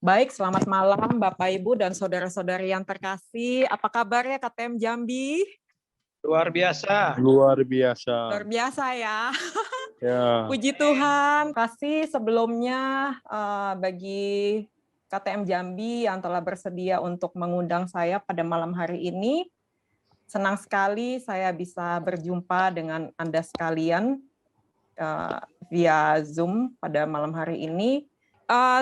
Baik, selamat malam Bapak, Ibu, dan saudara-saudari yang terkasih. Apa kabarnya KTM Jambi? Luar biasa. Luar biasa. Luar biasa ya. Ya. Puji Tuhan. Kasih sebelumnya bagi KTM Jambi yang telah bersedia untuk mengundang saya pada malam hari ini. Senang sekali saya bisa berjumpa dengan Anda sekalian via Zoom pada malam hari ini.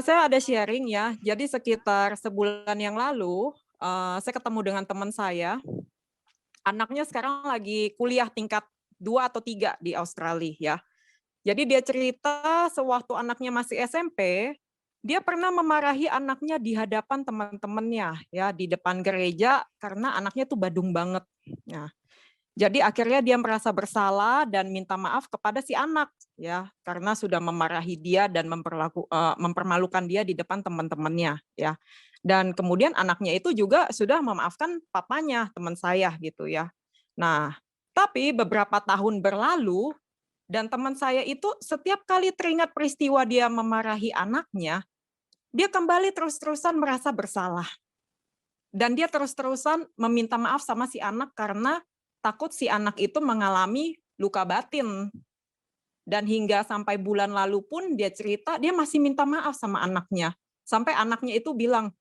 Saya ada sharing ya, jadi sekitar sebulan yang lalu, saya ketemu dengan teman saya, anaknya sekarang lagi kuliah tingkat 2 atau 3 di Australia ya. Jadi dia cerita sewaktu anaknya masih SMP, dia pernah memarahi anaknya di hadapan teman-temannya ya, di depan gereja karena anaknya tuh badung banget. Nah, jadi akhirnya dia merasa bersalah dan minta maaf kepada si anak ya, karena sudah memarahi dia dan mempermalukan dia di depan teman-temannya ya. Dan kemudian anaknya itu juga sudah memaafkan papanya, teman saya gitu ya. Nah, tapi beberapa tahun berlalu dan teman saya itu setiap kali teringat peristiwa dia memarahi anaknya, dia kembali terus-terusan merasa bersalah. Dan dia terus-terusan meminta maaf sama si anak karena takut si anak itu mengalami luka batin. Dan hingga sampai bulan lalu pun dia cerita, dia masih minta maaf sama anaknya. Sampai anaknya itu bilang,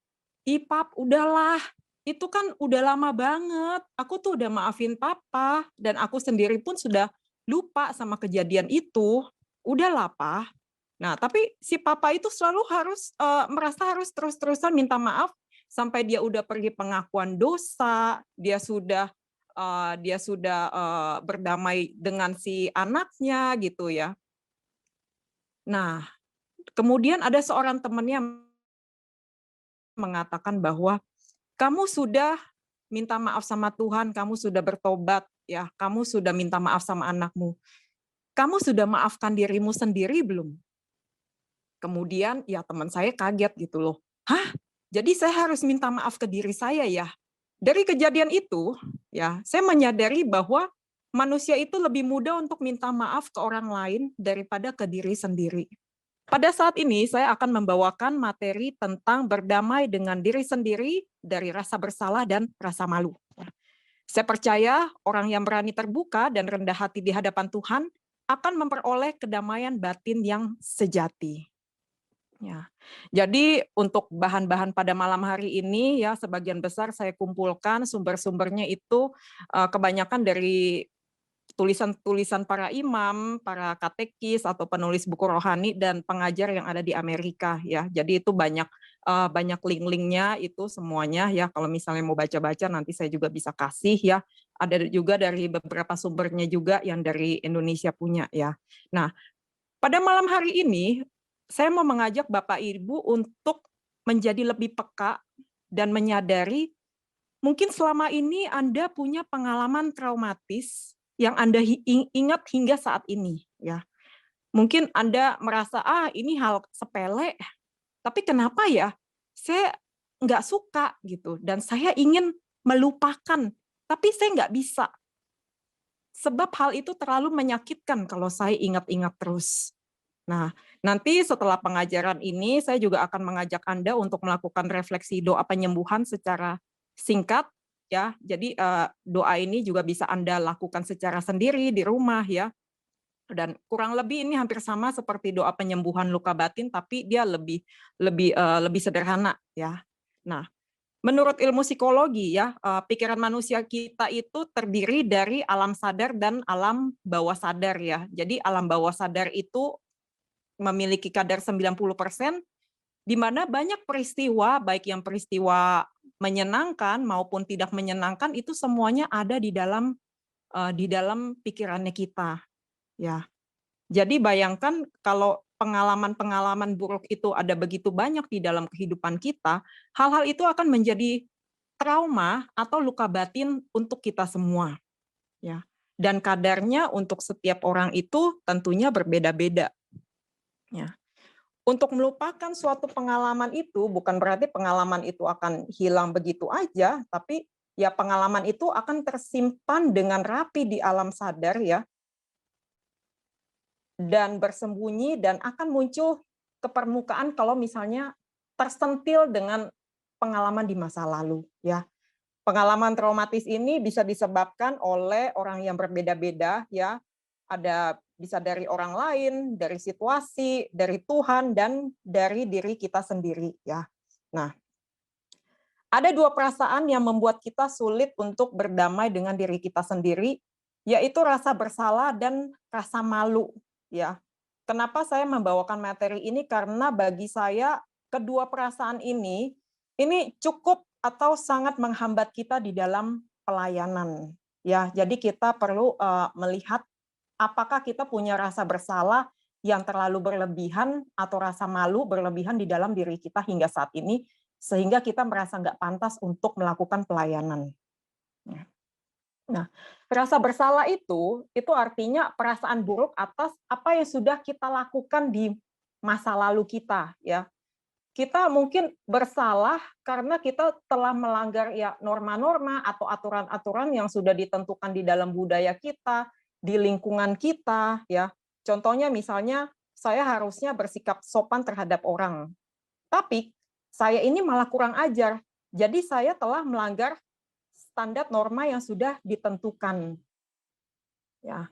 "Ih pap, udahlah, itu kan udah lama banget. Aku tuh udah maafin papa, dan aku sendiri pun sudah lupa sama kejadian itu. Udahlah, pa." Nah, tapi si papa itu selalu harus merasa harus terus-terusan minta maaf sampai dia udah pergi pengakuan dosa, dia sudah berdamai dengan si anaknya gitu ya. Nah, kemudian ada seorang temannya mengatakan bahwa kamu sudah minta maaf sama Tuhan, kamu sudah bertobat ya, kamu sudah minta maaf sama anakmu. Kamu sudah maafkan dirimu sendiri belum? Kemudian ya teman saya kaget gitu loh. Hah? Jadi saya harus minta maaf ke diri saya ya? Dari kejadian itu, ya, saya menyadari bahwa manusia itu lebih mudah untuk minta maaf ke orang lain daripada ke diri sendiri. Pada saat ini saya akan membawakan materi tentang berdamai dengan diri sendiri dari rasa bersalah dan rasa malu. Saya percaya orang yang berani terbuka dan rendah hati di hadapan Tuhan akan memperoleh kedamaian batin yang sejati. Ya. Jadi untuk bahan-bahan pada malam hari ini ya sebagian besar saya kumpulkan sumber-sumbernya itu kebanyakan dari tulisan-tulisan para imam, para katekis atau penulis buku rohani dan pengajar yang ada di Amerika ya. Jadi itu banyak link-linknya itu semuanya ya. Kalau misalnya mau baca-baca nanti saya juga bisa kasih ya. Ada juga dari beberapa sumbernya juga yang dari Indonesia punya ya. Nah, pada malam hari ini saya mau mengajak Bapak Ibu untuk menjadi lebih peka dan menyadari mungkin selama ini Anda punya pengalaman traumatis yang Anda ingat hingga saat ini ya. Mungkin Anda merasa ini hal sepele, tapi kenapa ya saya nggak suka gitu dan saya ingin melupakan, tapi saya nggak bisa. Sebab hal itu terlalu menyakitkan kalau saya ingat-ingat terus. Nah, nanti setelah pengajaran ini saya juga akan mengajak Anda untuk melakukan refleksi doa penyembuhan secara singkat ya. Jadi doa ini juga bisa Anda lakukan secara sendiri di rumah ya. Dan kurang lebih ini hampir sama seperti doa penyembuhan luka batin tapi dia lebih sederhana ya. Nah, menurut ilmu psikologi ya, pikiran manusia kita itu terdiri dari alam sadar dan alam bawah sadar ya. Jadi alam bawah sadar itu memiliki kadar 90%, di mana banyak peristiwa, baik yang peristiwa menyenangkan maupun tidak menyenangkan, itu semuanya ada di dalam pikirannya kita, ya. Jadi bayangkan kalau pengalaman-pengalaman buruk itu ada begitu banyak di dalam kehidupan kita, hal-hal itu akan menjadi trauma atau luka batin untuk kita semua, ya. Dan kadarnya untuk setiap orang itu tentunya berbeda-beda, ya. Untuk melupakan suatu pengalaman itu bukan berarti pengalaman itu akan hilang begitu aja, tapi ya pengalaman itu akan tersimpan dengan rapi di alam sadar ya, dan bersembunyi dan akan muncul ke permukaan kalau misalnya tersentil dengan pengalaman di masa lalu, ya. Pengalaman traumatis ini bisa disebabkan oleh orang yang berbeda-beda, ya. Ada bisa dari orang lain, dari situasi, dari Tuhan, dan dari diri kita sendiri, ya. Nah, ada dua perasaan yang membuat kita sulit untuk berdamai dengan diri kita sendiri, yaitu rasa bersalah dan rasa malu, ya. Kenapa saya membawakan materi ini? Karena bagi saya kedua perasaan ini cukup atau sangat menghambat kita di dalam pelayanan, ya. Jadi kita perlu melihat apakah kita punya rasa bersalah yang terlalu berlebihan atau rasa malu berlebihan di dalam diri kita hingga saat ini, sehingga kita merasa nggak pantas untuk melakukan pelayanan. Nah, rasa bersalah itu artinya perasaan buruk atas apa yang sudah kita lakukan di masa lalu kita, ya. Kita mungkin bersalah karena kita telah melanggar ya norma-norma atau aturan-aturan yang sudah ditentukan di dalam budaya kita, di lingkungan kita, ya. Contohnya misalnya saya harusnya bersikap sopan terhadap orang. Tapi saya ini malah kurang ajar. Jadi saya telah melanggar standar norma yang sudah ditentukan. Ya.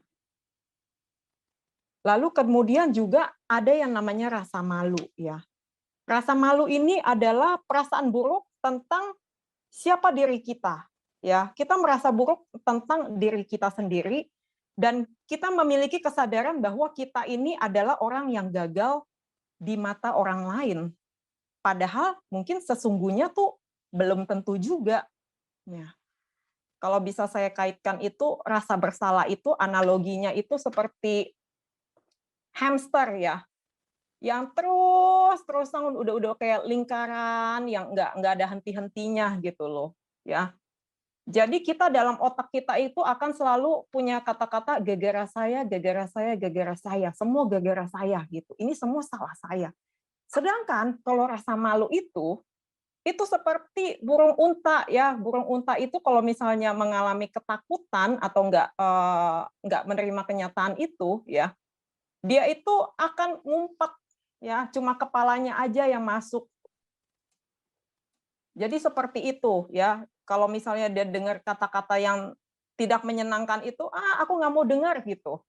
Lalu kemudian juga ada yang namanya rasa malu, ya. Rasa malu ini adalah perasaan buruk tentang siapa diri kita, ya. Kita merasa buruk tentang diri kita sendiri dan kita memiliki kesadaran bahwa kita ini adalah orang yang gagal di mata orang lain. Padahal mungkin sesungguhnya tuh belum tentu juga. Ya. Kalau bisa saya kaitkan itu rasa bersalah itu analoginya itu seperti hamster, ya, yang terus-terusan udah kayak lingkaran yang nggak ada henti-hentinya gitu loh, ya. Jadi kita dalam otak kita itu akan selalu punya kata-kata gara-gara saya, gara-gara saya, gara-gara saya, semua gara-gara saya gitu. Ini semua salah saya. Sedangkan kalau rasa malu itu seperti burung unta, ya. Burung unta itu kalau misalnya mengalami ketakutan atau nggak menerima kenyataan itu, ya, dia itu akan ngumpet, ya, cuma kepalanya aja yang masuk. Jadi seperti itu, ya. Kalau misalnya dia dengar kata-kata yang tidak menyenangkan itu, aku nggak mau dengar gitu.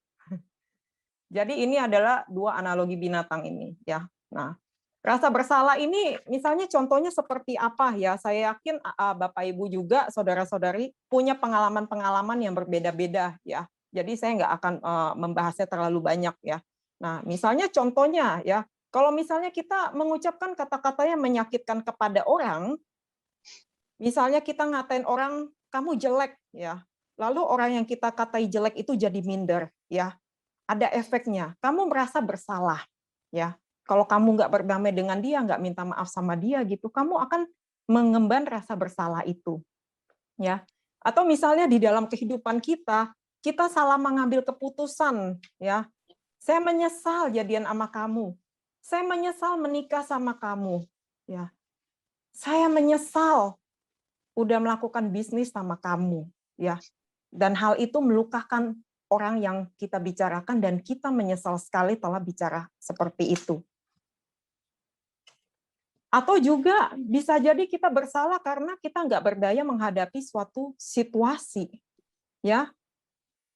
Jadi ini adalah dua analogi binatang ini, ya. Nah, rasa bersalah ini misalnya contohnya seperti apa ya? Saya yakin Bapak Ibu juga saudara-saudari punya pengalaman-pengalaman yang berbeda-beda, ya. Jadi saya nggak akan membahasnya terlalu banyak, ya. Nah, misalnya contohnya ya, kalau misalnya kita mengucapkan kata-kata yang menyakitkan kepada orang, misalnya kita ngatain orang kamu jelek, ya. Lalu orang yang kita katai jelek itu jadi minder, ya. Ada efeknya. Kamu merasa bersalah, ya. Kalau kamu nggak berdamai dengan dia, nggak minta maaf sama dia gitu, kamu akan mengemban rasa bersalah itu, ya. Atau misalnya di dalam kehidupan kita salah mengambil keputusan, ya. Saya menyesal jadian sama kamu. Saya menyesal menikah sama kamu, ya. Saya menyesal udah melakukan bisnis sama kamu, ya. Dan hal itu melukakan orang yang kita bicarakan dan kita menyesal sekali telah bicara seperti itu. Atau juga bisa jadi kita bersalah karena kita nggak berdaya menghadapi suatu situasi, ya.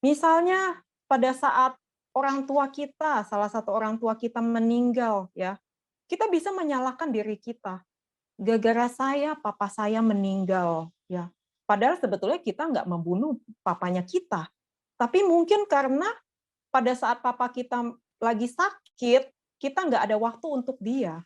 Misalnya pada saat orang tua kita, salah satu orang tua kita meninggal, ya, kita bisa menyalahkan diri kita. Gara-gara saya, papa saya meninggal, ya. Padahal sebetulnya kita nggak membunuh papanya kita, tapi mungkin karena pada saat papa kita lagi sakit, kita nggak ada waktu untuk dia.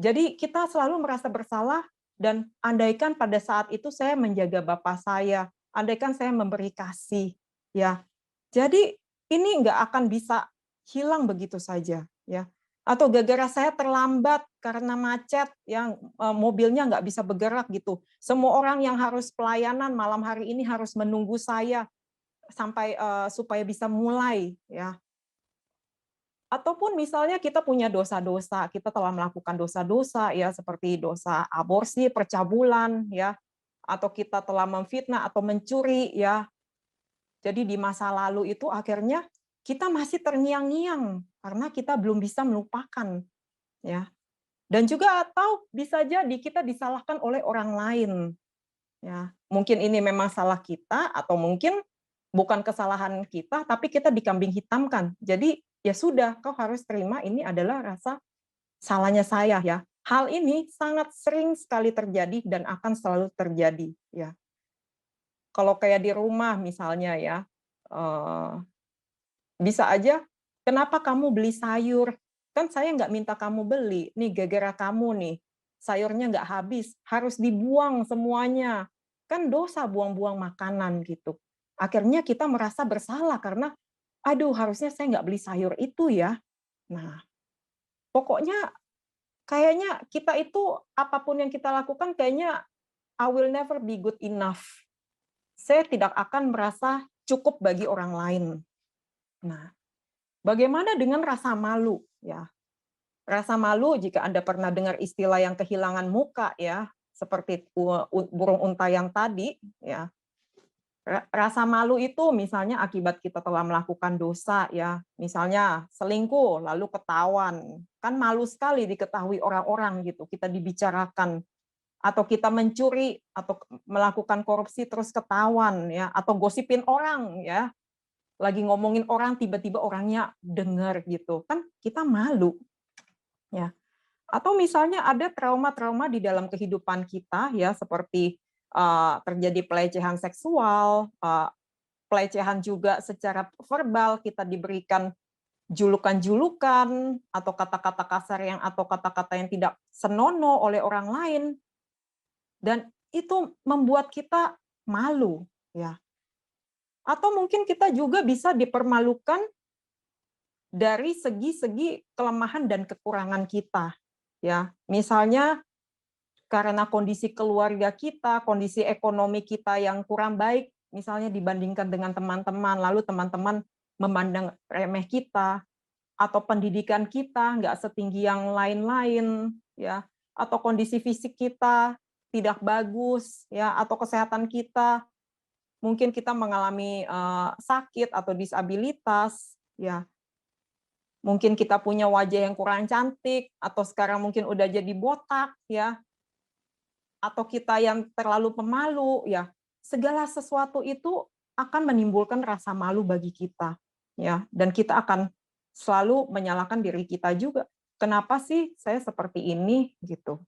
Jadi kita selalu merasa bersalah dan andaikan pada saat itu saya menjaga bapak saya, andaikan saya memberi kasih, ya. Jadi ini nggak akan bisa hilang begitu saja, ya. Atau gara-gara saya terlambat karena macet, yang mobilnya nggak bisa bergerak gitu. Semua orang yang harus pelayanan malam hari ini harus menunggu saya sampai supaya bisa mulai, ya. Ataupun misalnya kita punya dosa-dosa, kita telah melakukan dosa-dosa ya seperti dosa aborsi, percabulan ya, atau kita telah memfitnah atau mencuri ya. Jadi di masa lalu itu akhirnya kita masih terngiang-ngiang karena kita belum bisa melupakan ya. Dan juga atau bisa jadi kita disalahkan oleh orang lain. Ya, mungkin ini memang salah kita atau mungkin bukan kesalahan kita tapi kita dikambing hitamkan. Jadi ya sudah, kau harus terima ini adalah rasa salahnya saya ya. Hal ini sangat sering sekali terjadi dan akan selalu terjadi ya. Kalau kayak di rumah misalnya ya, bisa aja, kenapa kamu beli sayur? Kan saya nggak minta kamu beli, nih gara-gara kamu nih, sayurnya nggak habis, harus dibuang semuanya. Kan dosa buang-buang makanan gitu. Akhirnya kita merasa bersalah karena, aduh harusnya saya nggak beli sayur itu ya. Nah, pokoknya kayaknya kita itu apapun yang kita lakukan kayaknya I will never be good enough. Saya tidak akan merasa cukup bagi orang lain. Nah, bagaimana dengan rasa malu ya? Rasa malu jika Anda pernah dengar istilah yang kehilangan muka ya, seperti burung unta yang tadi ya. Rasa malu itu misalnya akibat kita telah melakukan dosa ya, misalnya selingkuh lalu ketahuan. Kan malu sekali diketahui orang-orang gitu, kita dibicarakan atau kita mencuri atau melakukan korupsi terus ketahuan ya, atau gosipin orang ya. Lagi ngomongin orang tiba-tiba orangnya dengar gitu. Kan kita malu. Ya. Atau misalnya ada trauma-trauma di dalam kehidupan kita ya seperti terjadi pelecehan seksual, pelecehan juga secara verbal, kita diberikan julukan-julukan atau kata-kata kasar atau kata-kata yang tidak senonoh oleh orang lain, dan itu membuat kita malu ya. Atau mungkin kita juga bisa dipermalukan dari segi-segi kelemahan dan kekurangan kita ya. Misalnya karena kondisi keluarga kita, kondisi ekonomi kita yang kurang baik, misalnya dibandingkan dengan teman-teman, lalu teman-teman memandang remeh kita, atau pendidikan kita nggak setinggi yang lain-lain, ya, atau kondisi fisik kita tidak bagus, ya, atau kesehatan kita, mungkin kita mengalami sakit atau disabilitas, ya, mungkin kita punya wajah yang kurang cantik, atau sekarang mungkin udah jadi botak, ya, atau kita yang terlalu pemalu, ya, segala sesuatu itu akan menimbulkan rasa malu bagi kita, ya, dan kita akan selalu menyalahkan diri kita juga. Kenapa sih saya seperti ini gitu,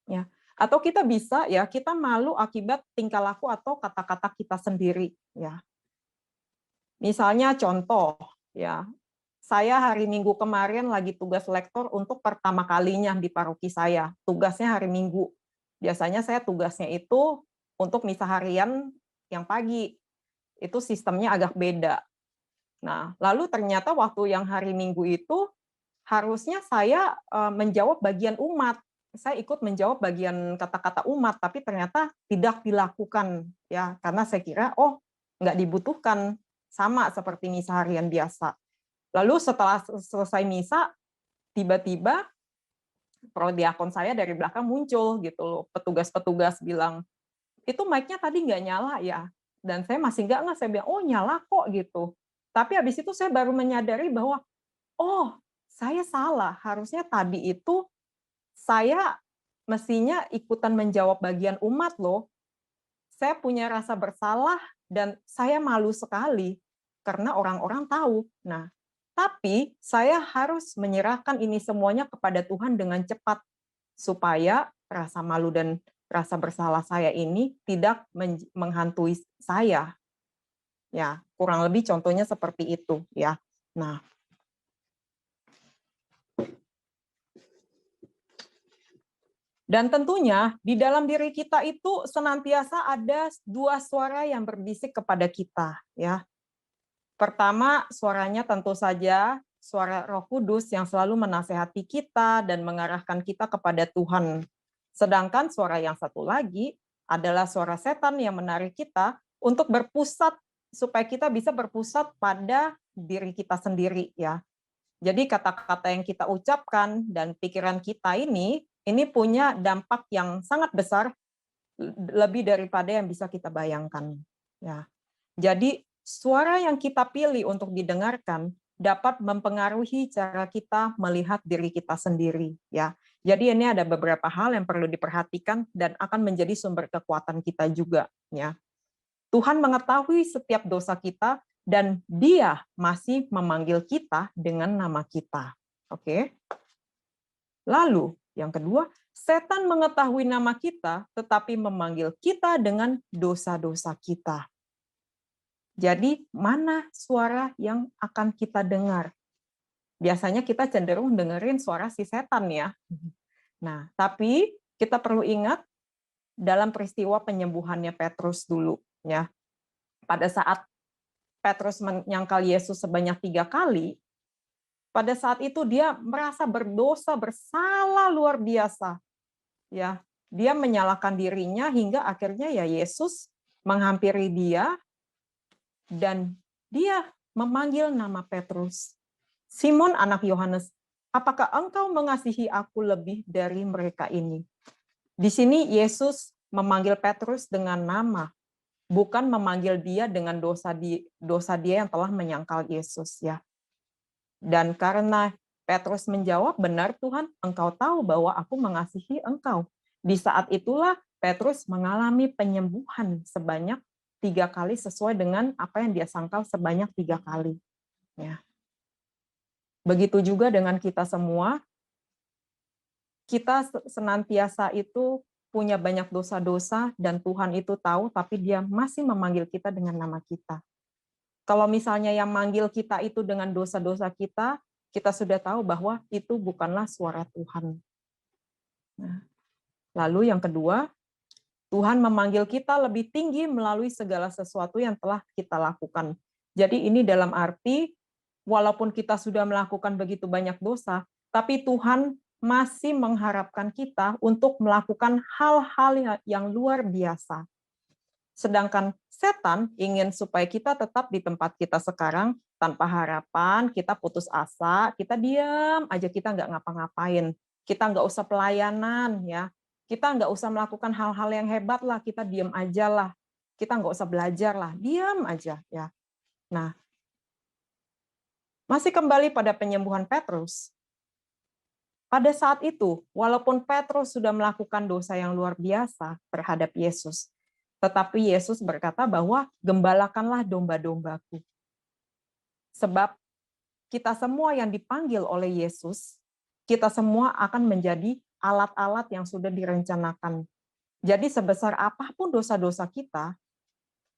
ya? Atau kita bisa ya kita malu akibat tingkah laku atau kata-kata kita sendiri, ya. Misalnya contoh, ya, saya hari Minggu kemarin lagi tugas lektor untuk pertama kalinya di paroki saya. Tugasnya hari Minggu. Biasanya saya tugasnya itu untuk misa harian yang pagi. Itu sistemnya agak beda. Nah, lalu ternyata waktu yang hari Minggu itu harusnya saya menjawab bagian umat. Saya ikut menjawab bagian kata-kata umat, tapi ternyata tidak dilakukan ya, karena saya kira nggak dibutuhkan, sama seperti misa harian biasa. Lalu setelah selesai misa, tiba-tiba prodiakon saya dari belakang muncul gitu loh. Petugas-petugas bilang, itu mic-nya tadi nggak nyala ya? Dan saya masih nggak, saya bilang, oh nyala kok gitu. Tapi habis itu saya baru menyadari bahwa, oh saya salah, harusnya tadi itu saya mestinya ikutan menjawab bagian umat loh. Saya punya rasa bersalah dan saya malu sekali karena orang-orang tahu. Nah, tapi saya harus menyerahkan ini semuanya kepada Tuhan dengan cepat supaya rasa malu dan rasa bersalah saya ini tidak menghantui saya. Ya, kurang lebih contohnya seperti itu ya. Nah, dan tentunya di dalam diri kita itu senantiasa ada dua suara yang berbisik kepada kita ya. Pertama, suaranya tentu saja suara Roh Kudus yang selalu menasehati kita dan mengarahkan kita kepada Tuhan. Sedangkan suara yang satu lagi adalah suara setan yang menarik kita untuk berpusat, supaya kita bisa berpusat pada diri kita sendiri ya. Jadi kata-kata yang kita ucapkan dan pikiran kita ini punya dampak yang sangat besar, lebih daripada yang bisa kita bayangkan. Ya. Jadi suara yang kita pilih untuk didengarkan dapat mempengaruhi cara kita melihat diri kita sendiri. Ya. Jadi ini ada beberapa hal yang perlu diperhatikan dan akan menjadi sumber kekuatan kita juga, ya. Tuhan mengetahui setiap dosa kita dan Dia masih memanggil kita dengan nama kita. Oke. Lalu, yang kedua, setan mengetahui nama kita tetapi memanggil kita dengan dosa-dosa kita. Jadi, mana suara yang akan kita dengar? Biasanya kita cenderung dengerin suara si setan ya. Nah, tapi kita perlu ingat dalam peristiwa penyembuhannya Petrus dulu ya. Pada saat Petrus menyangkal Yesus sebanyak 3 kali, pada saat itu dia merasa berdosa, bersalah luar biasa. Ya, dia menyalahkan dirinya hingga akhirnya ya Yesus menghampiri dia dan dia memanggil nama Petrus. Simon anak Yohanes, apakah engkau mengasihi aku lebih dari mereka ini? Di sini Yesus memanggil Petrus dengan nama, bukan memanggil dia dengan dosa dia yang telah menyangkal Yesus ya. Dan karena Petrus menjawab, benar Tuhan, engkau tahu bahwa aku mengasihi engkau. Di saat itulah Petrus mengalami penyembuhan sebanyak 3 kali sesuai dengan apa yang dia sangkal sebanyak 3 kali. Ya. Begitu juga dengan kita semua, kita senantiasa itu punya banyak dosa-dosa dan Tuhan itu tahu, tapi Dia masih memanggil kita dengan nama kita. Kalau misalnya yang manggil kita itu dengan dosa-dosa kita, kita sudah tahu bahwa itu bukanlah suara Tuhan. Nah, lalu yang kedua, Tuhan memanggil kita lebih tinggi melalui segala sesuatu yang telah kita lakukan. Jadi ini dalam arti, walaupun kita sudah melakukan begitu banyak dosa, tapi Tuhan masih mengharapkan kita untuk melakukan hal-hal yang luar biasa. Sedangkan setan ingin supaya kita tetap di tempat kita sekarang tanpa harapan, kita putus asa, kita diam aja, kita nggak ngapa-ngapain, kita nggak usah pelayanan, ya, kita nggak usah melakukan hal-hal yang hebat lah, kita diam aja lah, kita nggak usah belajar lah, diam aja, ya. Nah, masih kembali pada penyembuhan Petrus. Pada saat itu, walaupun Petrus sudah melakukan dosa yang luar biasa terhadap Yesus, tetapi Yesus berkata bahwa gembalakanlah domba-dombaku. Sebab kita semua yang dipanggil oleh Yesus, kita semua akan menjadi alat-alat yang sudah direncanakan. Jadi sebesar apapun dosa-dosa kita,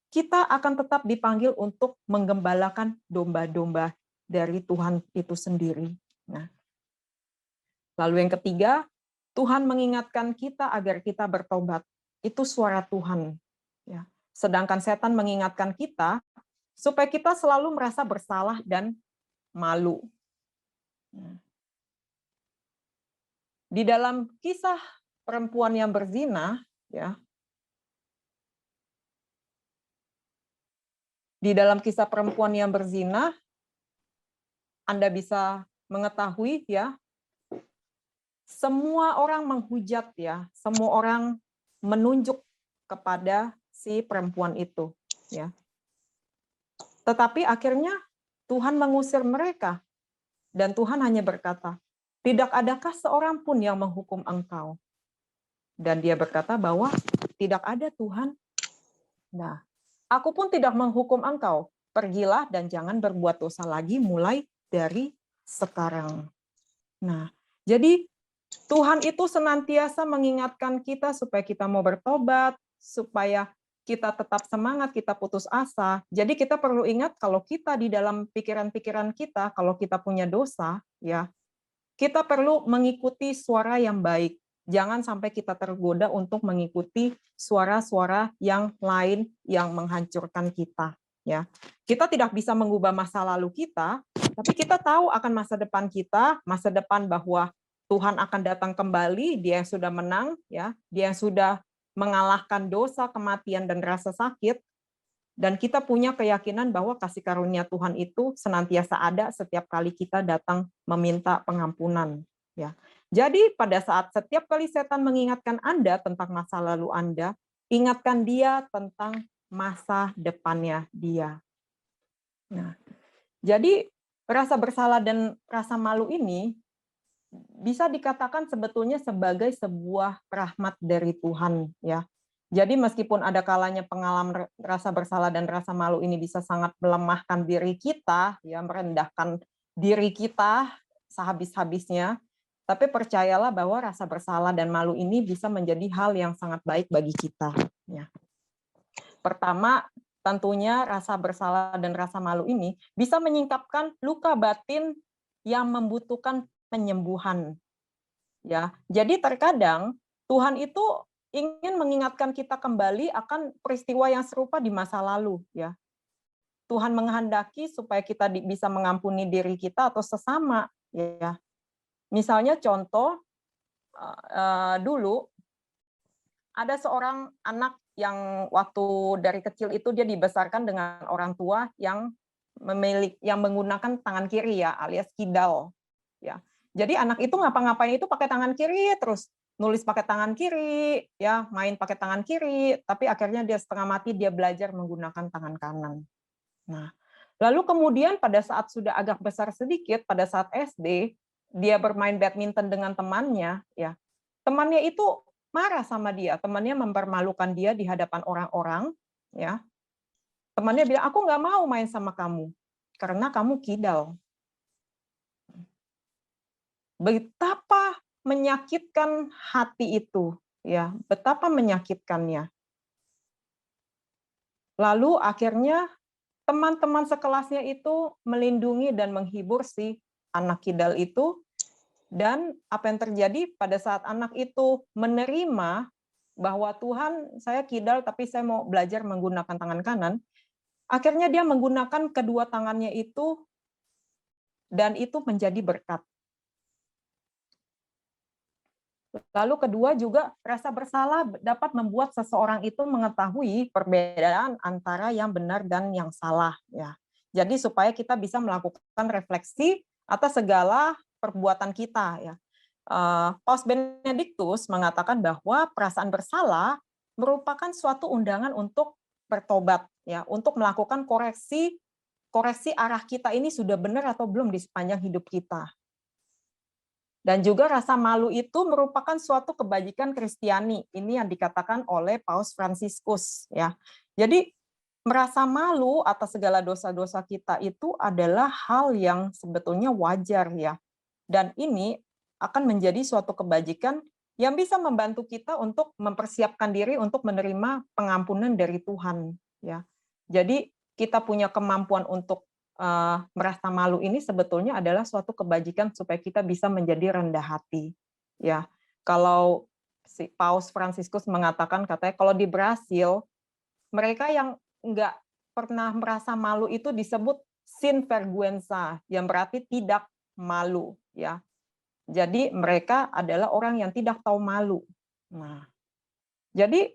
kita akan tetap dipanggil untuk menggembalakan domba-domba dari Tuhan itu sendiri. Nah, lalu yang ketiga, Tuhan mengingatkan kita agar kita bertobat. Itu suara Tuhan. Ya. Sedangkan setan mengingatkan kita supaya kita selalu merasa bersalah dan malu. Di dalam kisah perempuan yang berzina, ya. Di dalam kisah perempuan yang berzina, Anda bisa mengetahui ya, semua orang menghujat ya, semua orang menunjuk kepada si perempuan itu, ya. Tetapi akhirnya Tuhan mengusir mereka dan Tuhan hanya berkata, "Tidak adakah seorang pun yang menghukum engkau?" Dan dia berkata bahwa tidak ada Tuhan. Nah, aku pun tidak menghukum engkau. Pergilah dan jangan berbuat dosa lagi mulai dari sekarang. Nah, jadi Tuhan itu senantiasa mengingatkan kita supaya kita mau bertobat, supaya kita tetap semangat, kita putus asa. Jadi kita perlu ingat kalau kita di dalam pikiran-pikiran kita, kalau kita punya dosa, ya, kita perlu mengikuti suara yang baik. Jangan sampai kita tergoda untuk mengikuti suara-suara yang lain yang menghancurkan kita. Ya, kita tidak bisa mengubah masa lalu kita, tapi kita tahu akan masa depan kita, masa depan bahwa Tuhan akan datang kembali, Dia yang sudah menang, ya, Dia yang sudah mengalahkan dosa, kematian, dan rasa sakit, dan kita punya keyakinan bahwa kasih karunia Tuhan itu senantiasa ada setiap kali kita datang meminta pengampunan. Ya. Jadi pada saat setiap kali setan mengingatkan Anda tentang masa lalu Anda, ingatkan dia tentang masa depannya dia. Nah, jadi rasa bersalah dan rasa malu ini bisa dikatakan sebetulnya sebagai sebuah rahmat dari Tuhan, ya. Jadi meskipun ada kalanya pengalaman rasa bersalah dan rasa malu ini bisa sangat melemahkan diri kita, ya, merendahkan diri kita sehabis-habisnya, tapi percayalah bahwa rasa bersalah dan malu ini bisa menjadi hal yang sangat baik bagi kita, ya. Pertama, tentunya rasa bersalah dan rasa malu ini bisa menyingkapkan luka batin yang membutuhkan penyembuhan, ya. Jadi terkadang Tuhan itu ingin mengingatkan kita kembali akan peristiwa yang serupa di masa lalu, ya. Tuhan menghendaki supaya kita bisa mengampuni diri kita atau sesama, ya. Misalnya contoh, dulu ada seorang anak yang waktu dari kecil itu dia dibesarkan dengan orang tua yang menggunakan tangan kiri, ya, alias kidal, ya. Jadi anak itu ngapa-ngapain itu pakai tangan kiri terus, nulis pakai tangan kiri, ya, main pakai tangan kiri, tapi akhirnya dia setengah mati dia belajar menggunakan tangan kanan. Nah, lalu kemudian pada saat sudah agak besar sedikit, pada saat SD, dia bermain badminton dengan temannya, ya. Temannya itu marah sama dia, temannya mempermalukan dia di hadapan orang-orang, ya. Temannya bilang, "Aku nggak mau main sama kamu, karena kamu kidal." Betapa menyakitkan hati itu, ya, betapa menyakitkannya. Lalu akhirnya teman-teman sekelasnya itu melindungi dan menghibur si anak kidal itu, dan apa yang terjadi pada saat anak itu menerima bahwa Tuhan, saya kidal tapi saya mau belajar menggunakan tangan kanan, akhirnya dia menggunakan kedua tangannya itu dan itu menjadi berkat. Lalu kedua juga rasa bersalah dapat membuat seseorang itu mengetahui perbedaan antara yang benar dan yang salah, ya. Jadi supaya kita bisa melakukan refleksi atas segala perbuatan kita, ya. Paus Benediktus mengatakan bahwa perasaan bersalah merupakan suatu undangan untuk bertobat, ya, untuk melakukan koreksi arah kita ini sudah benar atau belum di sepanjang hidup kita. Dan juga rasa malu itu merupakan suatu kebajikan Kristiani. Ini yang dikatakan oleh Paus Fransiskus, ya. Jadi merasa malu atas segala dosa-dosa kita itu adalah hal yang sebetulnya wajar, ya. Dan ini akan menjadi suatu kebajikan yang bisa membantu kita untuk mempersiapkan diri untuk menerima pengampunan dari Tuhan, ya. Jadi kita punya kemampuan untuk merasa malu ini sebetulnya adalah suatu kebajikan supaya kita bisa menjadi rendah hati, ya. Kalau si Paus Fransiskus mengatakan, katanya kalau di Brasil mereka yang nggak pernah merasa malu itu disebut sin vergüenza, yang berarti tidak malu, ya. Jadi mereka adalah orang yang tidak tahu malu. Nah, jadi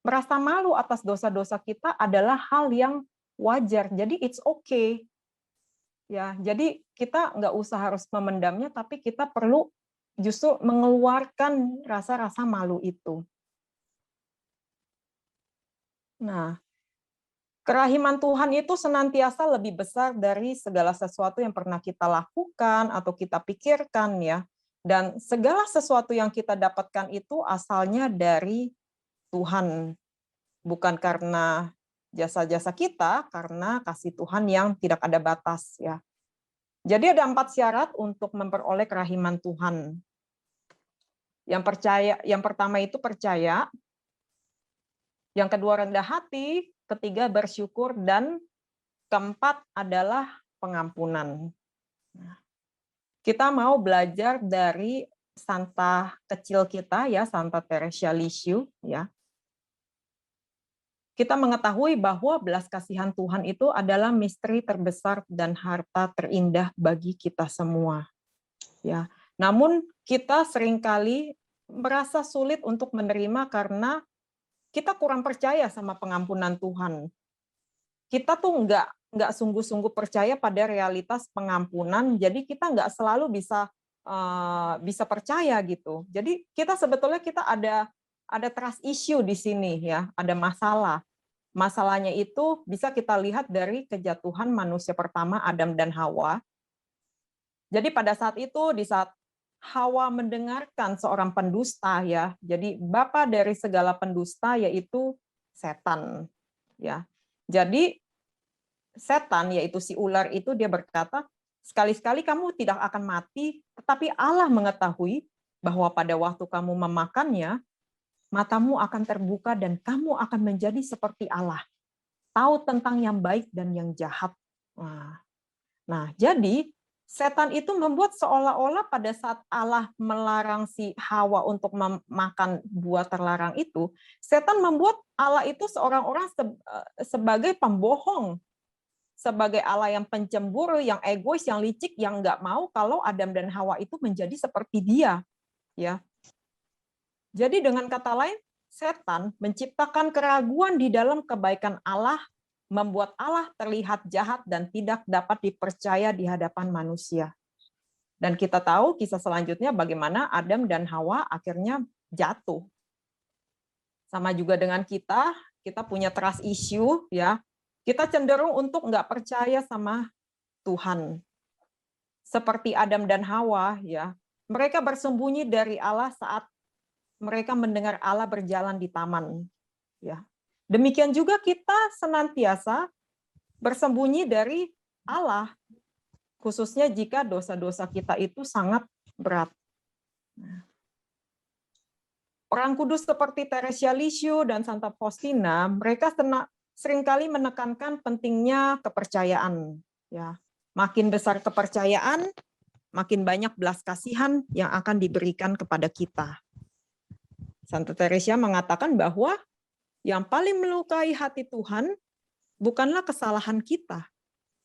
merasa malu atas dosa-dosa kita adalah hal yang wajar. Jadi it's okay. Ya, jadi kita nggak usah harus memendamnya, tapi kita perlu justru mengeluarkan rasa-rasa malu itu. Nah, kerahiman Tuhan itu senantiasa lebih besar dari segala sesuatu yang pernah kita lakukan atau kita pikirkan, ya. Dan segala sesuatu yang kita dapatkan itu asalnya dari Tuhan. Bukan karena jasa-jasa kita, karena kasih Tuhan yang tidak ada batas, ya. Jadi ada 4 syarat untuk memperoleh kerahiman Tuhan. Yang pertama itu percaya, yang kedua rendah hati, ketiga bersyukur, dan keempat adalah pengampunan. Kita mau belajar dari Santa kecil kita, ya, Santa Teresa Lisieux, ya. Kita mengetahui bahwa belas kasihan Tuhan itu adalah misteri terbesar dan harta terindah bagi kita semua, ya. Namun kita seringkali merasa sulit untuk menerima karena kita kurang percaya sama pengampunan Tuhan. Kita tuh nggak sungguh-sungguh percaya pada realitas pengampunan, jadi kita nggak selalu bisa percaya gitu. Jadi kita sebetulnya ada trust issue di sini, ya, ada masalah. Masalahnya itu bisa kita lihat dari kejatuhan manusia pertama, Adam dan Hawa. Jadi pada saat itu, di saat Hawa mendengarkan seorang pendusta, ya, jadi bapa dari segala pendusta yaitu setan, ya. Jadi setan, yaitu si ular itu, dia berkata, sekali-sekali kamu tidak akan mati, tetapi Allah mengetahui bahwa pada waktu kamu memakannya, matamu akan terbuka dan kamu akan menjadi seperti Allah, tahu tentang yang baik dan yang jahat. Nah, jadi setan itu membuat seolah-olah pada saat Allah melarang si Hawa untuk memakan buah terlarang itu, setan membuat Allah itu seorang-orang sebagai pembohong, sebagai Allah yang pencemburu, yang egois, yang licik, yang nggak mau kalau Adam dan Hawa itu menjadi seperti dia. Ya. Jadi dengan kata lain, setan menciptakan keraguan di dalam kebaikan Allah, membuat Allah terlihat jahat dan tidak dapat dipercaya di hadapan manusia. Dan kita tahu kisah selanjutnya bagaimana Adam dan Hawa akhirnya jatuh. Sama juga dengan kita punya trust issue, ya. Kita cenderung untuk nggak percaya sama Tuhan. Seperti Adam dan Hawa, ya. Mereka bersembunyi dari Allah saat mereka mendengar Allah berjalan di taman, ya. Demikian juga kita senantiasa bersembunyi dari Allah, khususnya jika dosa-dosa kita itu sangat berat. Orang kudus seperti Teresia Lisieux dan Santa Faustina, mereka seringkali menekankan pentingnya kepercayaan. Ya, makin besar kepercayaan, makin banyak belas kasihan yang akan diberikan kepada kita. Santa Teresia mengatakan bahwa yang paling melukai hati Tuhan bukanlah kesalahan kita,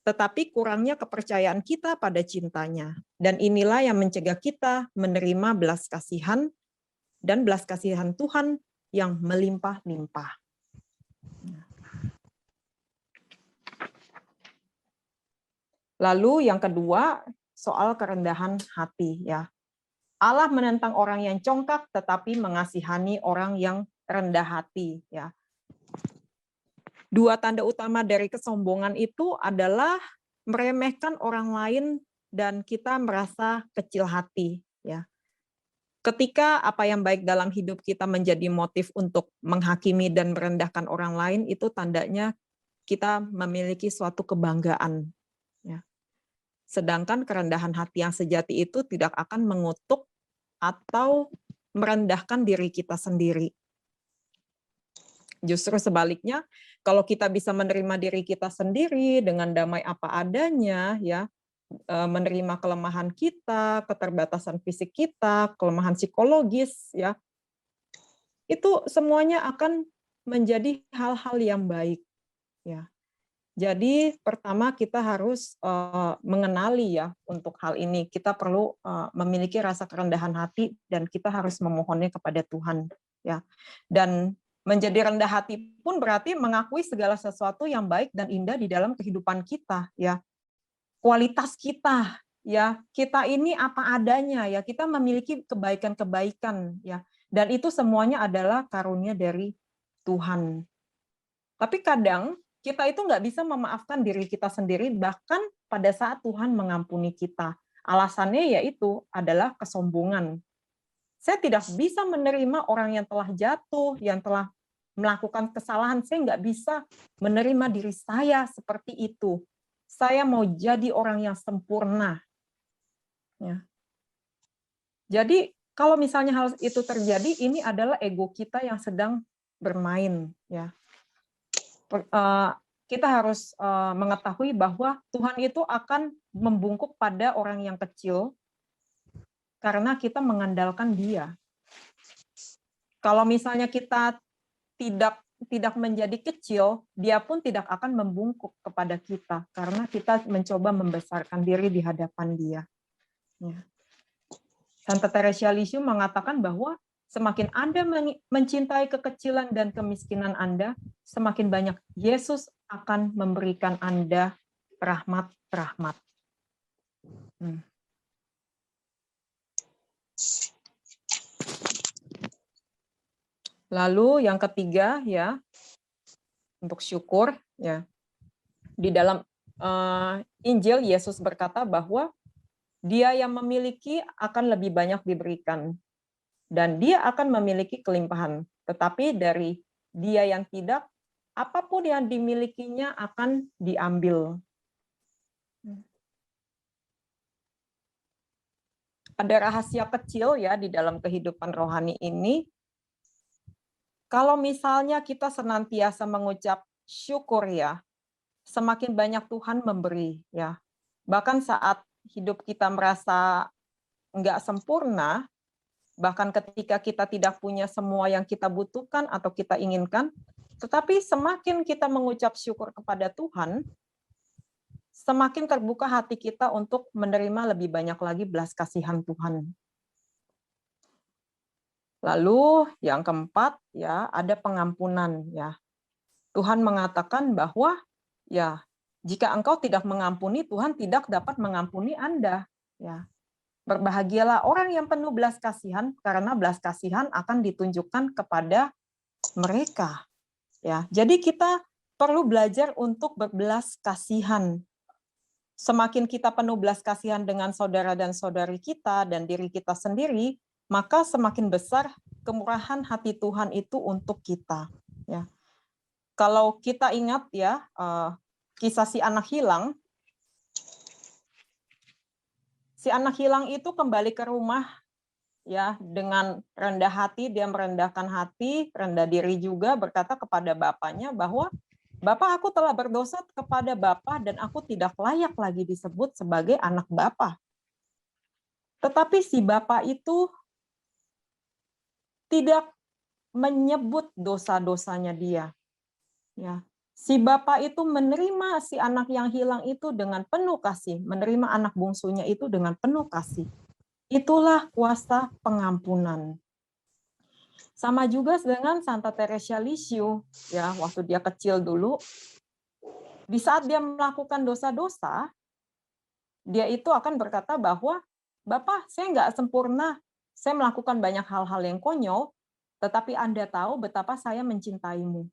tetapi kurangnya kepercayaan kita pada cintanya. Dan inilah yang mencegah kita menerima belas kasihan dan belas kasihan Tuhan yang melimpah-limpah. Lalu yang kedua, soal kerendahan hati, ya. Allah menentang orang yang congkak tetapi mengasihani orang yang rendah hati, ya. Dua tanda utama dari kesombongan itu adalah meremehkan orang lain dan kita merasa kecil hati, ya. Ketika apa yang baik dalam hidup kita menjadi motif untuk menghakimi dan merendahkan orang lain, itu tandanya kita memiliki suatu kebanggaan, ya. Sedangkan kerendahan hati yang sejati itu tidak akan mengutuk atau merendahkan diri kita sendiri. Justru sebaliknya, kalau kita bisa menerima diri kita sendiri dengan damai apa adanya, ya, menerima kelemahan kita, keterbatasan fisik kita, kelemahan psikologis, ya, itu semuanya akan menjadi hal-hal yang baik, ya. Jadi pertama kita harus mengenali, ya, untuk hal ini kita perlu memiliki rasa kerendahan hati dan kita harus memohonnya kepada Tuhan, ya. Dan menjadi rendah hati pun berarti mengakui segala sesuatu yang baik dan indah di dalam kehidupan kita, ya. Kualitas kita, ya. Kita ini apa adanya, ya. Kita memiliki kebaikan-kebaikan, ya. Dan itu semuanya adalah karunia dari Tuhan. Tapi kadang kita itu nggak bisa memaafkan diri kita sendiri, bahkan pada saat Tuhan mengampuni kita. Alasannya yaitu adalah kesombongan. Saya tidak bisa menerima orang yang telah jatuh, yang telah melakukan kesalahan. Saya nggak bisa menerima diri saya seperti itu. Saya mau jadi orang yang sempurna. Ya. Jadi kalau misalnya hal itu terjadi, ini adalah ego kita yang sedang bermain, ya. Kita harus mengetahui bahwa Tuhan itu akan membungkuk pada orang yang kecil karena kita mengandalkan Dia. Kalau misalnya kita tidak menjadi kecil, Dia pun tidak akan membungkuk kepada kita karena kita mencoba membesarkan diri di hadapan Dia. Ya. Santa Teresia Lisieux mengatakan bahwa semakin Anda mencintai kekecilan dan kemiskinan Anda, semakin banyak Yesus akan memberikan Anda rahmat-rahmat. Lalu yang ketiga, ya, untuk syukur, ya. Di dalam Injil Yesus berkata bahwa Dia yang memiliki akan lebih banyak diberikan, dan dia akan memiliki kelimpahan. Tetapi dari dia yang tidak, apapun yang dimilikinya akan diambil. Ada rahasia kecil ya di dalam kehidupan rohani ini. Kalau misalnya kita senantiasa mengucap syukur ya, semakin banyak Tuhan memberi ya. Bahkan saat hidup kita merasa nggak sempurna, bahkan ketika kita tidak punya semua yang kita butuhkan atau kita inginkan, tetapi semakin kita mengucap syukur kepada Tuhan, semakin terbuka hati kita untuk menerima lebih banyak lagi belas kasihan Tuhan. Lalu yang keempat ya, ada pengampunan ya. Tuhan mengatakan bahwa ya, jika engkau tidak mengampuni, Tuhan tidak dapat mengampuni Anda ya. Berbahagialah orang yang penuh belas kasihan, karena belas kasihan akan ditunjukkan kepada mereka ya. Jadi kita perlu belajar untuk berbelas kasihan. Semakin kita penuh belas kasihan dengan saudara dan saudari kita dan diri kita sendiri, maka semakin besar kemurahan hati Tuhan itu untuk kita ya. Kalau kita ingat ya, kisah si anak hilang, itu kembali ke rumah ya dengan rendah hati, dia merendahkan hati, rendah diri juga, berkata kepada bapaknya bahwa Bapak, aku telah berdosa kepada Bapak dan aku tidak layak lagi disebut sebagai anak Bapak. Tetapi si Bapak itu tidak menyebut dosa-dosanya dia. Ya. Si Bapak itu menerima si anak yang hilang itu dengan penuh kasih, menerima anak bungsunya itu dengan penuh kasih. Itulah kuasa pengampunan. Sama juga dengan Santa Teresia Lisieux, ya, waktu dia kecil dulu, di saat dia melakukan dosa-dosa, dia itu akan berkata bahwa, Bapak, saya nggak sempurna, saya melakukan banyak hal-hal yang konyol, tetapi Anda tahu betapa saya mencintaimu.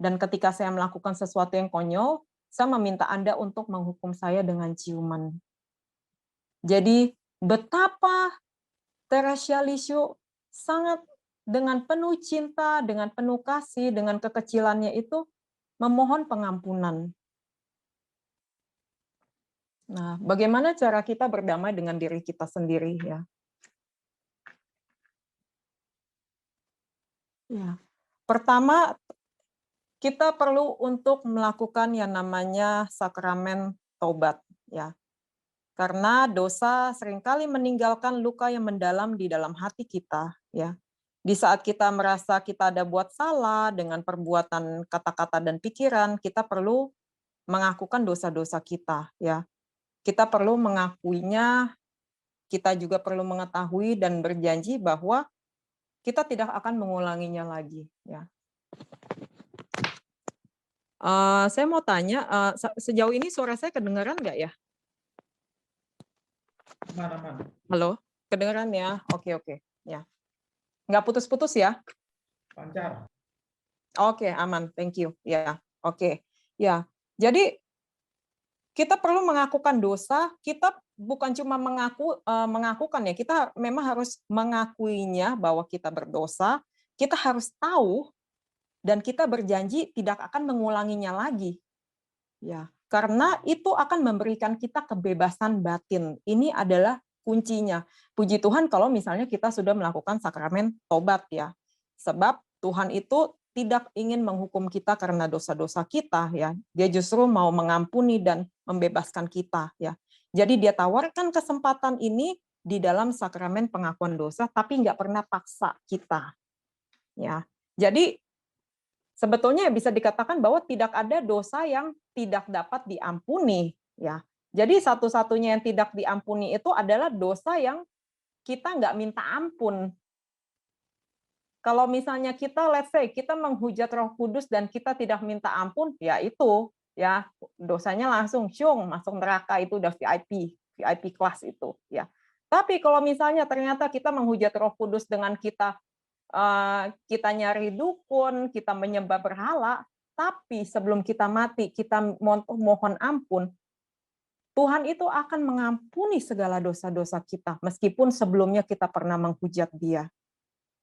Dan ketika saya melakukan sesuatu yang konyol, saya meminta Anda untuk menghukum saya dengan ciuman. Jadi, betapa Teresia Lisieux sangat dengan penuh cinta, dengan penuh kasih, dengan kekecilannya itu memohon pengampunan. Nah, bagaimana cara kita berdamai dengan diri kita sendiri ya? Ya. Pertama, kita perlu untuk melakukan yang namanya sakramen taubat ya. Karena dosa seringkali meninggalkan luka yang mendalam di dalam hati kita ya. Di saat kita merasa kita ada buat salah dengan perbuatan kata-kata dan pikiran, kita perlu mengakukan dosa-dosa kita ya. Kita perlu mengakuinya, kita juga perlu mengetahui dan berjanji bahwa kita tidak akan mengulanginya lagi ya. Saya mau tanya, sejauh ini suara saya kedengaran nggak ya? Aman. Halo, kedengaran ya? Oke. Ya. Nggak putus-putus ya? Lancar. Oke, aman. Thank you. Ya, oke. Ya, jadi kita perlu mengakukan dosa. Kita bukan cuma mengakukan ya. Kita memang harus mengakuinya bahwa kita berdosa. Kita harus tahu dan kita berjanji tidak akan mengulanginya lagi. Ya, karena itu akan memberikan kita kebebasan batin. Ini adalah kuncinya. Puji Tuhan kalau misalnya kita sudah melakukan sakramen tobat ya. Sebab Tuhan itu tidak ingin menghukum kita karena dosa-dosa kita ya. Dia justru mau mengampuni dan membebaskan kita ya. Jadi dia tawarkan kesempatan ini di dalam sakramen pengakuan dosa tapi nggak pernah paksa kita. Ya. Jadi sebetulnya bisa dikatakan bahwa tidak ada dosa yang tidak dapat diampuni ya. Jadi satu-satunya yang tidak diampuni itu adalah dosa yang kita nggak minta ampun. Kalau misalnya kita, let's say, kita menghujat Roh Kudus dan kita tidak minta ampun, ya itu, ya dosanya langsung syung masuk neraka, itu udah VIP kelas itu, ya. Tapi kalau misalnya ternyata kita menghujat Roh Kudus dengan kita nyari dukun, kita menyembah berhala, tapi sebelum kita mati kita mohon ampun, Tuhan itu akan mengampuni segala dosa-dosa kita, meskipun sebelumnya kita pernah menghujat Dia.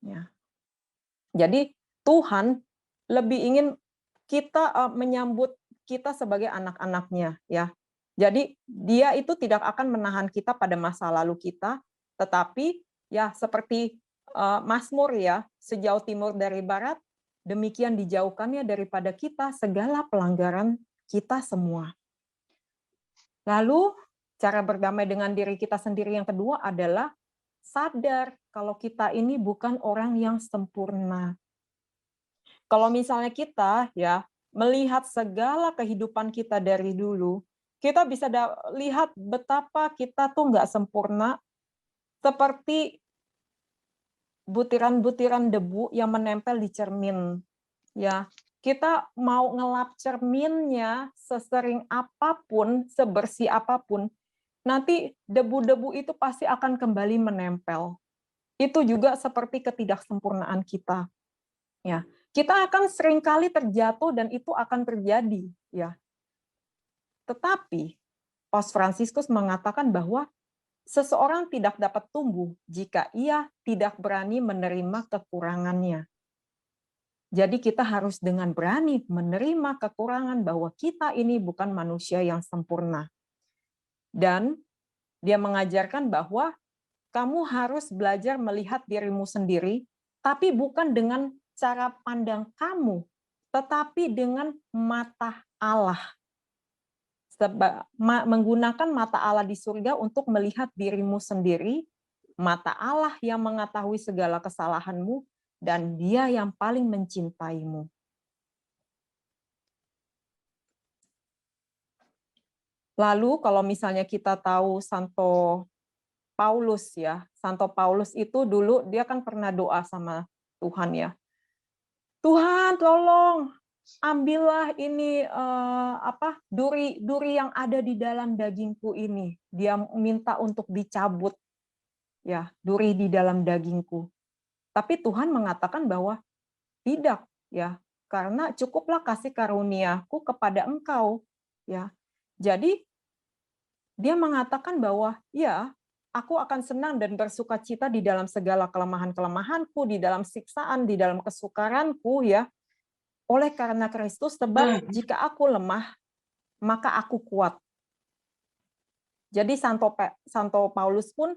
Ya. Jadi Tuhan lebih ingin kita menyambut kita sebagai anak-anaknya, ya. Jadi Dia itu tidak akan menahan kita pada masa lalu kita, tetapi ya seperti Mazmur ya, sejauh timur dari barat, demikian dijauhkannya daripada kita segala pelanggaran kita semua. Lalu, cara berdamai dengan diri kita sendiri yang kedua adalah sadar kalau kita ini bukan orang yang sempurna. Kalau misalnya kita ya melihat segala kehidupan kita dari dulu, kita bisa lihat betapa kita tuh nggak sempurna, seperti butiran-butiran debu yang menempel di cermin. Ya, kita mau ngelap cerminnya sesering apapun, sebersih apapun, nanti debu-debu itu pasti akan kembali menempel. Itu juga seperti ketidaksempurnaan kita. Ya, kita akan seringkali terjatuh dan itu akan terjadi, ya. Tetapi Paus Fransiskus mengatakan bahwa seseorang tidak dapat tumbuh jika ia tidak berani menerima kekurangannya. Jadi kita harus dengan berani menerima kekurangan bahwa kita ini bukan manusia yang sempurna. Dan dia mengajarkan bahwa kamu harus belajar melihat dirimu sendiri, tapi bukan dengan cara pandang kamu, tetapi dengan mata Allah. Menggunakan mata Allah di surga untuk melihat dirimu sendiri, mata Allah yang mengetahui segala kesalahanmu, dan Dia yang paling mencintaimu. Lalu kalau misalnya kita tahu Santo Paulus ya, Santo Paulus itu dulu dia kan pernah doa sama Tuhan ya. Tuhan tolong ambillah ini duri yang ada di dalam dagingku ini. Dia minta untuk dicabut ya, duri di dalam dagingku. Tapi Tuhan mengatakan bahwa tidak ya, karena cukuplah kasih karuniaku kepada engkau ya. Jadi dia mengatakan bahwa ya, aku akan senang dan bersukacita di dalam segala kelemahan-kelemahanku, di dalam siksaan, di dalam kesukaranku ya. Oleh karena Kristus, sebab jika aku lemah, maka aku kuat. Jadi Santo Paulus pun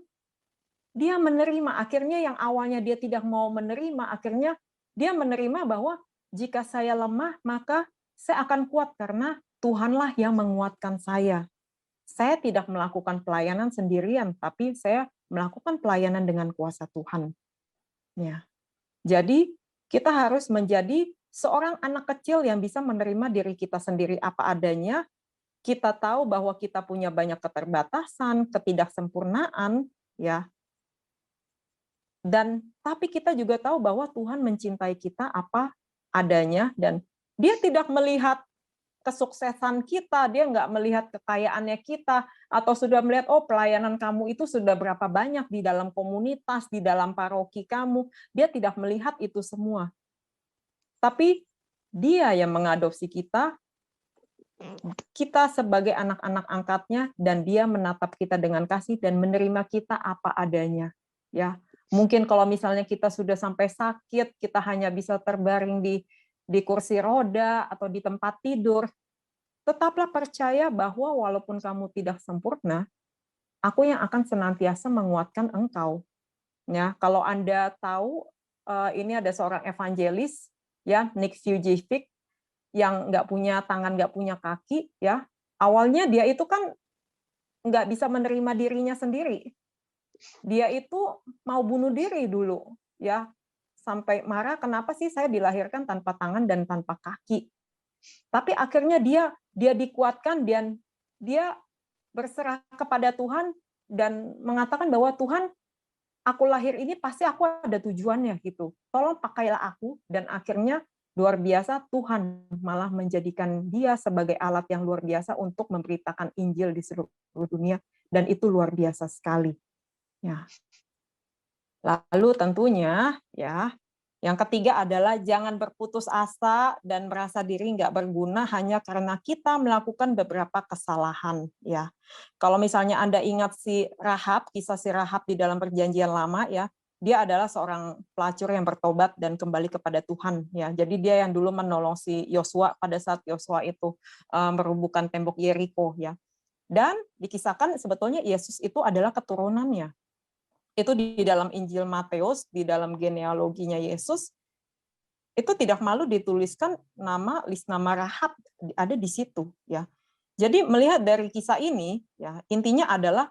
dia menerima, akhirnya yang awalnya dia tidak mau menerima, akhirnya dia menerima bahwa jika saya lemah, maka saya akan kuat karena Tuhanlah yang menguatkan saya. Saya tidak melakukan pelayanan sendirian, tapi saya melakukan pelayanan dengan kuasa Tuhan. Ya. Jadi kita harus menjadi seorang anak kecil yang bisa menerima diri kita sendiri apa adanya. Kita tahu bahwa kita punya banyak keterbatasan, ketidaksempurnaan, ya. Dan tapi kita juga tahu bahwa Tuhan mencintai kita apa adanya dan Dia tidak melihat kesuksesan kita, Dia nggak melihat kekayaannya kita, atau sudah melihat, oh pelayanan kamu itu sudah berapa banyak di dalam komunitas, di dalam paroki kamu. Dia tidak melihat itu semua. Tapi Dia yang mengadopsi kita sebagai anak-anak angkatnya, dan Dia menatap kita dengan kasih dan menerima kita apa adanya. Ya, mungkin kalau misalnya kita sudah sampai sakit, kita hanya bisa terbaring di kursi roda atau di tempat tidur, tetaplah percaya bahwa walaupun kamu tidak sempurna, aku yang akan senantiasa menguatkan engkau. Ya, kalau Anda tahu, ini ada seorang evangelis, ya, Nick Vujicic, yang nggak punya tangan, nggak punya kaki, ya. Awalnya dia itu kan nggak bisa menerima dirinya sendiri. Dia itu mau bunuh diri dulu, ya, sampai marah, kenapa sih saya dilahirkan tanpa tangan dan tanpa kaki? Tapi akhirnya dia dikuatkan dan dia berserah kepada Tuhan dan mengatakan bahwa Tuhan, aku lahir ini pasti aku ada tujuannya gitu. Tolong pakailah aku, dan akhirnya luar biasa Tuhan malah menjadikan dia sebagai alat yang luar biasa untuk memberitakan Injil di seluruh dunia, dan itu luar biasa sekali. Ya. Lalu tentunya ya Yang ketiga adalah jangan berputus asa dan merasa diri nggak berguna hanya karena kita melakukan beberapa kesalahan. Ya, kalau misalnya Anda ingat kisah si Rahab di dalam Perjanjian Lama, ya, dia adalah seorang pelacur yang bertobat dan kembali kepada Tuhan. Ya, jadi dia yang dulu menolong si Yosua pada saat Yosua itu merobohkan tembok Yeriko. Ya, dan dikisahkan sebetulnya Yesus itu adalah keturunannya. Itu di dalam Injil Matius, di dalam genealoginya Yesus, itu tidak malu dituliskan list nama Rahab ada di situ, ya. Jadi melihat dari kisah ini, ya, intinya adalah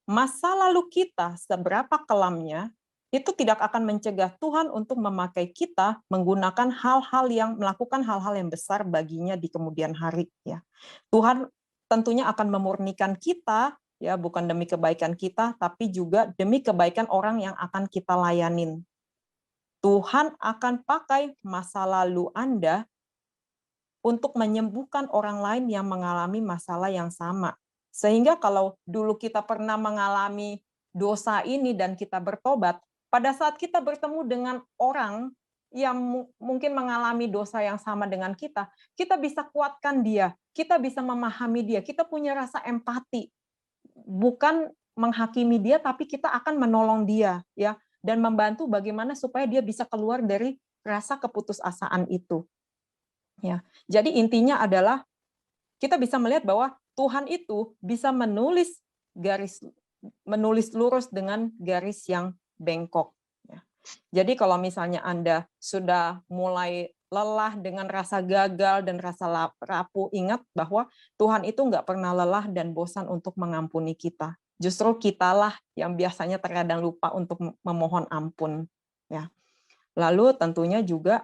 masa lalu kita seberapa kelamnya itu tidak akan mencegah Tuhan untuk memakai kita melakukan hal-hal yang besar baginya di kemudian hari, ya. Tuhan tentunya akan memurnikan kita, ya, bukan demi kebaikan kita, tapi juga demi kebaikan orang yang akan kita layanin. Tuhan akan pakai masa lalu Anda untuk menyembuhkan orang lain yang mengalami masalah yang sama. Sehingga kalau dulu kita pernah mengalami dosa ini dan kita bertobat, pada saat kita bertemu dengan orang yang mungkin mengalami dosa yang sama dengan kita bisa kuatkan dia, kita bisa memahami dia, kita punya rasa empati. Bukan menghakimi dia, tapi kita akan menolong dia, ya, dan membantu bagaimana supaya dia bisa keluar dari rasa keputusasaan itu. Ya, jadi intinya adalah kita bisa melihat bahwa Tuhan itu bisa menulis lurus dengan garis yang bengkok. Ya. Jadi kalau misalnya Anda sudah mulai lelah dengan rasa gagal dan rasa rapuh, ingat bahwa Tuhan itu nggak pernah lelah dan bosan untuk mengampuni kita. Justru kitalah yang biasanya terkadang lupa untuk memohon ampun. Ya. Lalu tentunya juga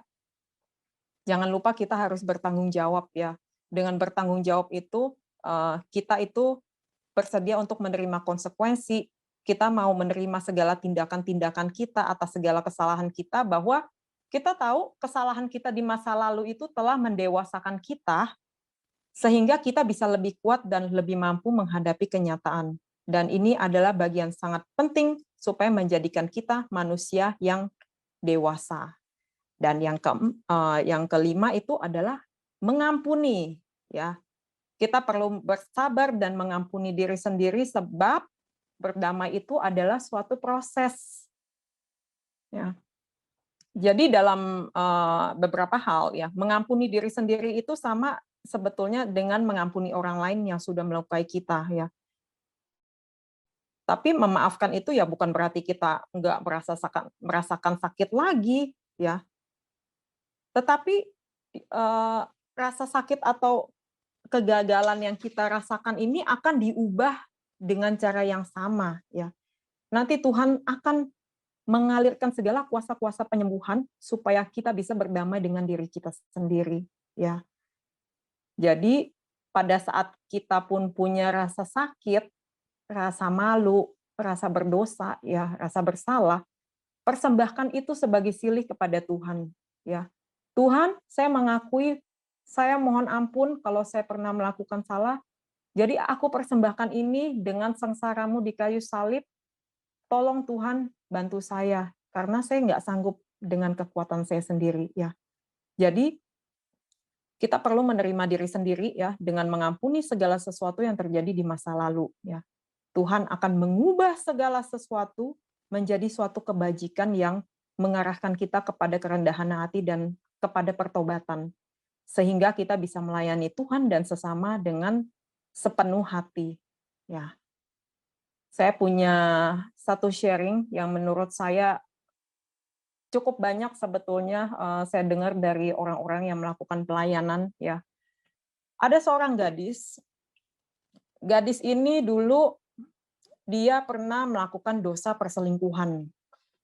jangan lupa kita harus bertanggung jawab, ya. Dengan bertanggung jawab itu kita itu bersedia untuk menerima konsekuensi. Kita mau menerima segala tindakan-tindakan kita atas segala kesalahan kita, bahwa kita tahu kesalahan kita di masa lalu itu telah mendewasakan kita sehingga kita bisa lebih kuat dan lebih mampu menghadapi kenyataan. Dan ini adalah bagian sangat penting supaya menjadikan kita manusia yang dewasa. Dan yang kelima itu adalah mengampuni, ya. Kita perlu bersabar dan mengampuni diri sendiri sebab berdamai itu adalah suatu proses. Ya. Jadi dalam beberapa hal, ya, mengampuni diri sendiri itu sama sebetulnya dengan mengampuni orang lain yang sudah melukai kita, ya. Tapi memaafkan itu ya bukan berarti kita nggak merasakan sakit lagi, ya. Tetapi rasa sakit atau kegagalan yang kita rasakan ini akan diubah dengan cara yang sama, ya. Nanti Tuhan akan mengalirkan segala kuasa-kuasa penyembuhan supaya kita bisa berdamai dengan diri kita sendiri, ya. Jadi pada saat kita pun punya rasa sakit, rasa malu, rasa berdosa, ya, rasa bersalah, persembahkan itu sebagai silih kepada Tuhan, ya. Tuhan, saya mengakui, saya mohon ampun kalau saya pernah melakukan salah. Jadi aku persembahkan ini dengan sengsara-Mu di kayu salib. Tolong Tuhan bantu saya, karena saya nggak sanggup dengan kekuatan saya sendiri, ya. Jadi kita perlu menerima diri sendiri, ya, dengan mengampuni segala sesuatu yang terjadi di masa lalu, ya. Tuhan akan mengubah segala sesuatu menjadi suatu kebajikan yang mengarahkan kita kepada kerendahan hati dan kepada pertobatan, sehingga kita bisa melayani Tuhan dan sesama dengan sepenuh hati. Ya, saya punya satu sharing yang menurut saya cukup banyak sebetulnya saya dengar dari orang-orang yang melakukan pelayanan. Ya, ada seorang gadis. Gadis ini dulu dia pernah melakukan dosa perselingkuhan.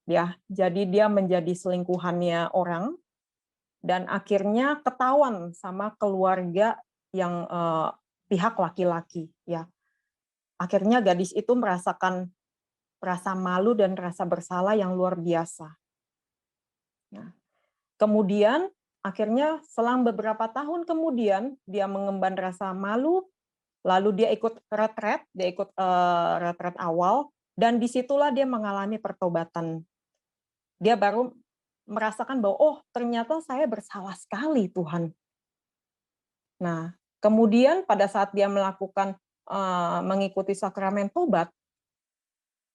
Ya, jadi dia menjadi selingkuhannya orang dan akhirnya ketahuan sama keluarga yang pihak laki-laki, ya. Akhirnya gadis itu merasakan rasa malu dan rasa bersalah yang luar biasa. Nah, kemudian akhirnya selang beberapa tahun kemudian dia mengemban rasa malu, lalu dia ikut retret, retret awal, dan disitulah dia mengalami pertobatan. Dia baru merasakan bahwa, oh ternyata saya bersalah sekali Tuhan. Nah, kemudian pada saat dia melakukan mengikuti sakramen tobat,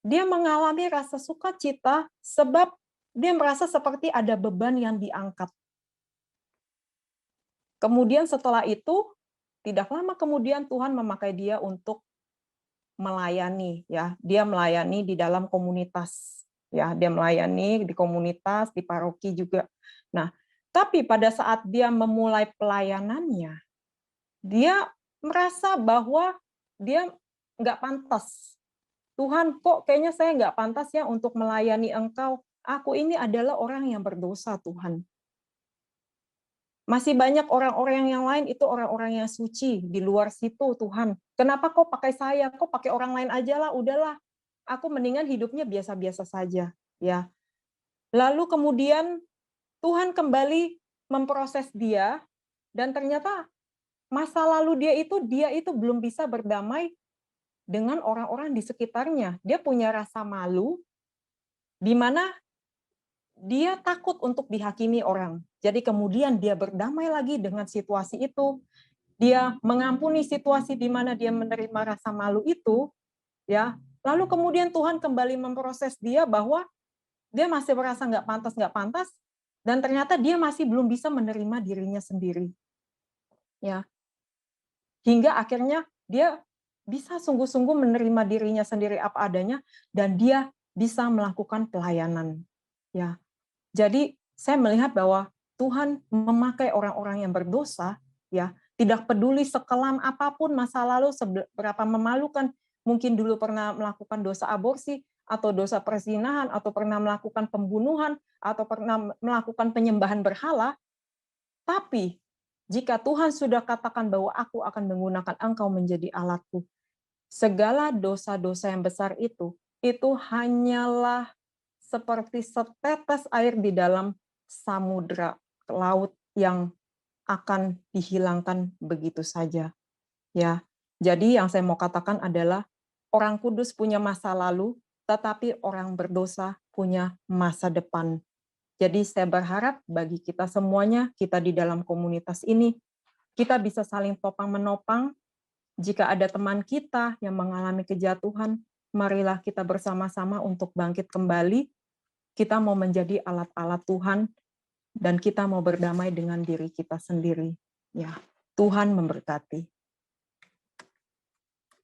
dia mengalami rasa sukacita sebab dia merasa seperti ada beban yang diangkat. Kemudian setelah itu, tidak lama kemudian Tuhan memakai dia untuk melayani, ya. Dia melayani di dalam komunitas, ya. Dia melayani di komunitas, di paroki juga. Nah, tapi pada saat dia memulai pelayanannya, dia merasa bahwa dia nggak pantas. Tuhan, kok kayaknya saya nggak pantas ya untuk melayani Engkau. Aku ini adalah orang yang berdosa, Tuhan. Masih banyak orang-orang yang lain itu orang-orang yang suci di luar situ, Tuhan. Kenapa kok pakai saya? Kok pakai orang lain aja lah, udahlah. Aku mendingan hidupnya biasa-biasa saja, ya. Lalu kemudian Tuhan kembali memproses dia dan ternyata masa lalu dia itu belum bisa berdamai dengan orang-orang di sekitarnya. Dia punya rasa malu di mana dia takut untuk dihakimi orang. Jadi kemudian dia berdamai lagi dengan situasi itu. Dia mengampuni situasi di mana dia menerima rasa malu itu, ya. Lalu kemudian Tuhan kembali memproses dia bahwa dia masih merasa nggak pantas, dan ternyata dia masih belum bisa menerima dirinya sendiri, ya. Hingga akhirnya dia bisa sungguh-sungguh menerima dirinya sendiri apa adanya, dan dia bisa melakukan pelayanan, ya. Jadi saya melihat bahwa Tuhan memakai orang-orang yang berdosa, ya, tidak peduli sekelam apapun masa lalu, seberapa memalukan, mungkin dulu pernah melakukan dosa aborsi, atau dosa perzinahan, atau pernah melakukan pembunuhan, atau pernah melakukan penyembahan berhala, tapi jika Tuhan sudah katakan bahwa aku akan menggunakan engkau menjadi alatku, segala dosa-dosa yang besar itu hanyalah seperti setetes air di dalam samudra laut yang akan dihilangkan begitu saja, ya. Jadi yang saya mau katakan adalah orang kudus punya masa lalu, tetapi orang berdosa punya masa depan. Jadi saya berharap bagi kita semuanya, kita di dalam komunitas ini, kita bisa saling topang-menopang. Jika ada teman kita yang mengalami kejatuhan, marilah kita bersama-sama untuk bangkit kembali. Kita mau menjadi alat-alat Tuhan, dan kita mau berdamai dengan diri kita sendiri. Ya, Tuhan memberkati.